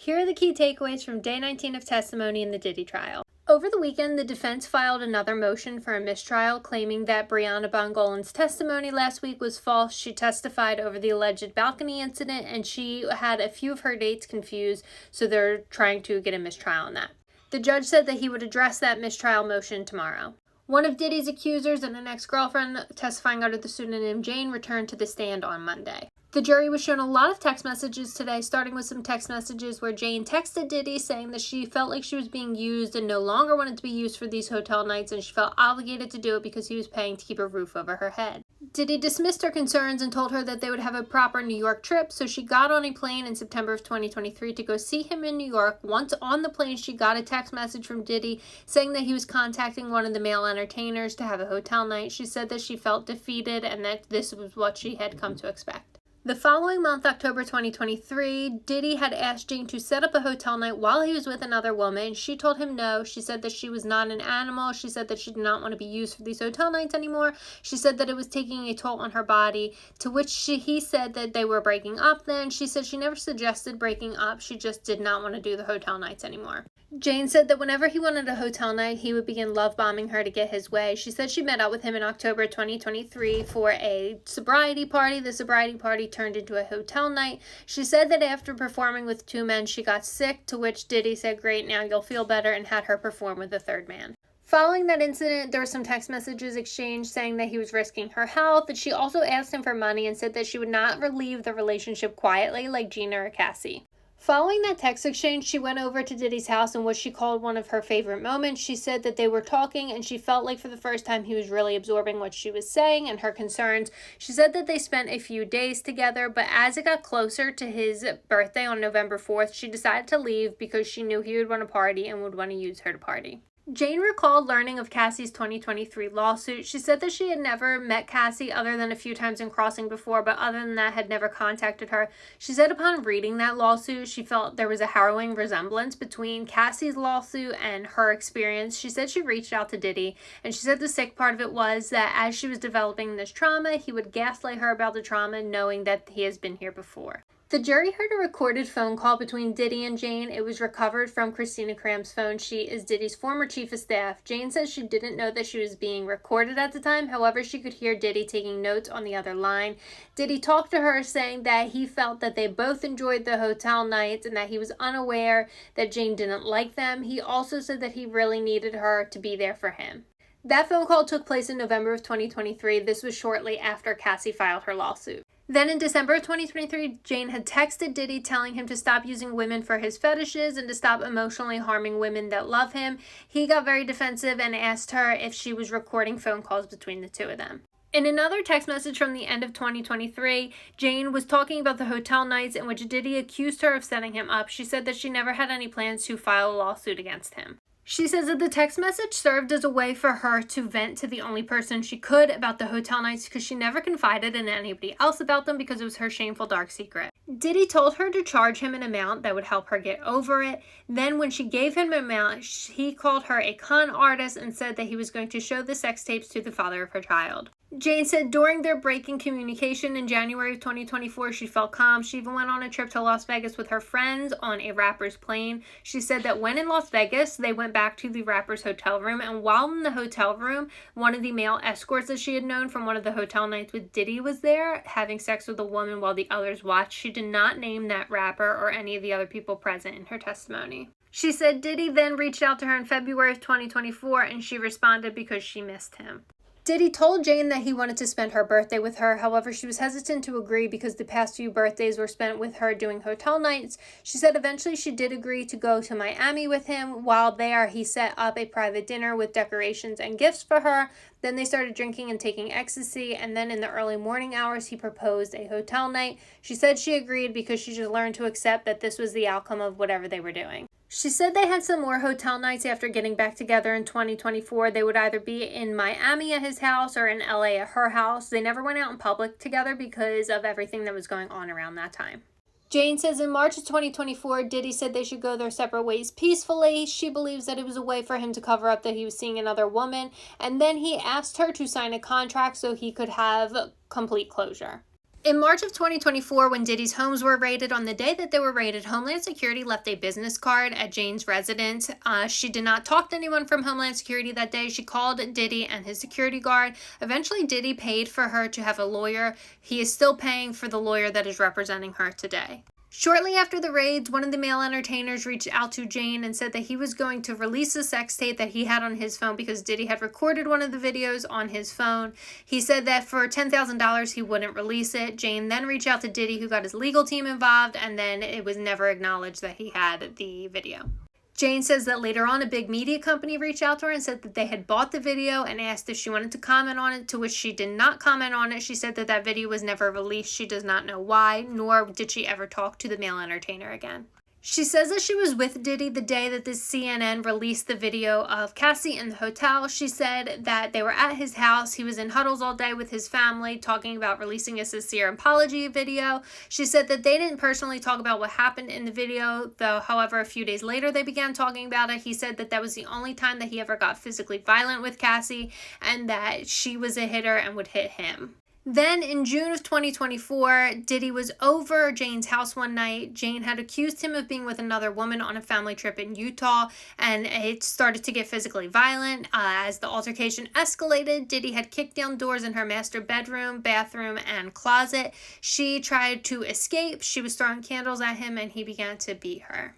Here are the key takeaways from day 19 of testimony in the Diddy trial. Over the weekend, the defense filed another motion for a mistrial, claiming that Brianna Bongolan's testimony last week was false. She testified over the alleged balcony incident, and she had a few of her dates confused, so they're trying to get a mistrial on that. The judge said that he would address that mistrial motion tomorrow. One of Diddy's accusers and an ex-girlfriend testifying under the pseudonym Jane returned to the stand on Monday. The jury was shown a lot of text messages today, starting with some text messages where Jane texted Diddy saying that she felt like she was being used and no longer wanted to be used for these hotel nights, and she felt obligated to do it because he was paying to keep a roof over her head. Diddy dismissed her concerns and told her that they would have a proper New York trip, so she got on a plane in September of 2023 to go see him in New York. Once on the plane, she got a text message from Diddy saying that he was contacting one of the male entertainers to have a hotel night. She said that she felt defeated and that this was what she had come to expect. The following month, October 2023, Diddy had asked Jane to set up a hotel night while he was with another woman. She told him no. She said that she was not an animal. She said that she did not want to be used for these hotel nights anymore. She said that it was taking a toll on her body, to which he said that they were breaking up then. She said she never suggested breaking up. She just did not want to do the hotel nights anymore. Jane said that whenever he wanted a hotel night, he would begin love bombing her to get his way. She said she met up with him in October 2023 for a sobriety party. The sobriety party turned into a hotel night. She said that after performing with two men, she got sick, to which Diddy said, "Great, now you'll feel better," and had her perform with a third man. Following that incident, there were some text messages exchanged saying that he was risking her health, and she also asked him for money and said that she would not leave the relationship quietly like Gina or Cassie. Following that text exchange, she went over to Diddy's house in what she called one of her favorite moments. She said that they were talking and she felt like for the first time he was really absorbing what she was saying and her concerns. She said that they spent a few days together, but as it got closer to his birthday on November 4th, she decided to leave because she knew he would want to party and would want to use her to party. Jane recalled learning of Cassie's 2023 lawsuit. She said that she had never met Cassie other than a few times in Crossing before, but other than that had never contacted her. She said upon reading that lawsuit, she felt there was a harrowing resemblance between Cassie's lawsuit and her experience. She said she reached out to Diddy, and she said the sick part of it was that as she was developing this trauma, he would gaslight her about the trauma, knowing that he has been here before. The jury heard a recorded phone call between Diddy and Jane. It was recovered from Christina Cram's phone. She is Diddy's former chief of staff. Jane says she didn't know that she was being recorded at the time. However, she could hear Diddy taking notes on the other line. Diddy talked to her saying that he felt that they both enjoyed the hotel nights and that he was unaware that Jane didn't like them. He also said that he really needed her to be there for him. That phone call took place in November of 2023. This was shortly after Cassie filed her lawsuit. Then in December of 2023, Jane had texted Diddy telling him to stop using women for his fetishes and to stop emotionally harming women that love him. He got very defensive and asked her if she was recording phone calls between the two of them. In another text message from the end of 2023, Jane was talking about the hotel nights in which Diddy accused her of setting him up. She said that she never had any plans to file a lawsuit against him. She says that the text message served as a way for her to vent to the only person she could about the hotel nights because she never confided in anybody else about them because it was her shameful dark secret. Diddy told her to charge him an amount that would help her get over it. Then when she gave him an amount, he called her a con artist and said that he was going to show the sex tapes to the father of her child. Jane said during their break in communication in January of 2024, she felt calm. She even went on a trip to Las Vegas with her friends on a rapper's plane. She said that when in Las Vegas, they went back to the rapper's hotel room, and while in the hotel room, one of the male escorts that she had known from one of the hotel nights with Diddy was there, having sex with a woman while the others watched. She did not name that rapper or any of the other people present in her testimony. She said Diddy then reached out to her in February of 2024, and she responded because she missed him. Diddy told Jane that he wanted to spend her birthday with her. However, she was hesitant to agree because the past few birthdays were spent with her doing hotel nights. She said eventually she did agree to go to Miami with him. While there, he set up a private dinner with decorations and gifts for her. Then they started drinking and taking ecstasy, and then in the early morning hours, he proposed a hotel night. She said she agreed because she just learned to accept that this was the outcome of whatever they were doing. She said they had some more hotel nights after getting back together in 2024. They would either be in Miami at his house or in LA at her house. They never went out in public together because of everything that was going on around that time. Jane says in March of 2024, Diddy said they should go their separate ways peacefully. She believes that it was a way for him to cover up that he was seeing another woman. And then he asked her to sign a contract so he could have complete closure. In March of 2024, when Diddy's homes were raided, on the day that they were raided, Homeland Security left a business card at Jane's residence. She did not talk to anyone from Homeland Security that day. She called Diddy and his security guard. Eventually, Diddy paid for her to have a lawyer. He is still paying for the lawyer that is representing her today. Shortly after the raids, one of the male entertainers reached out to Jane and said that he was going to release a sex tape that he had on his phone because Diddy had recorded one of the videos on his phone. He said that for $10,000 he wouldn't release it. Jane then reached out to Diddy, who got his legal team involved, and then it was never acknowledged that he had the video. Jane says that later on a big media company reached out to her and said that they had bought the video and asked if she wanted to comment on it, to which she did not comment on it. She said that that video was never released. She does not know why, nor did she ever talk to the male entertainer again. She says that she was with Diddy the day that this CNN released the video of Cassie in the hotel. She said that they were at his house. He was in huddles all day with his family talking about releasing a sincere apology video. She said that they didn't personally talk about what happened in the video, though, however, a few days later they began talking about it. He said that that was the only time that he ever got physically violent with Cassie and that she was a hitter and would hit him. Then in June of 2024, Diddy was over Jane's house one night. Jane had accused him of being with another woman on a family trip in Utah, and it started to get physically violent. As the altercation escalated, Diddy had kicked down doors in her master bedroom, bathroom, and closet. She tried to escape. She was throwing candles at him, and he began to beat her.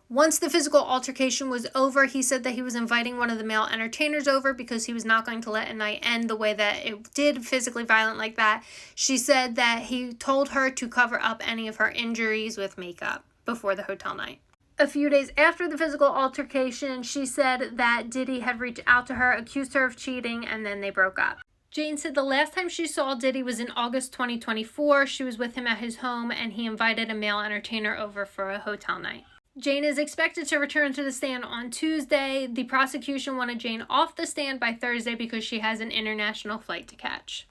Once the physical altercation was over, he said that he was inviting one of the male entertainers over because he was not going to let a night end the way that it did, physically violent like that. She said that he told her to cover up any of her injuries with makeup before the hotel night. A few days after the physical altercation, she said that Diddy had reached out to her, accused her of cheating, and then they broke up. Jane said the last time she saw Diddy was in August 2024. She was with him at his home, and he invited a male entertainer over for a hotel night. Jane is expected to return to the stand on Tuesday. The prosecution wanted Jane off the stand by Thursday because she has an international flight to catch.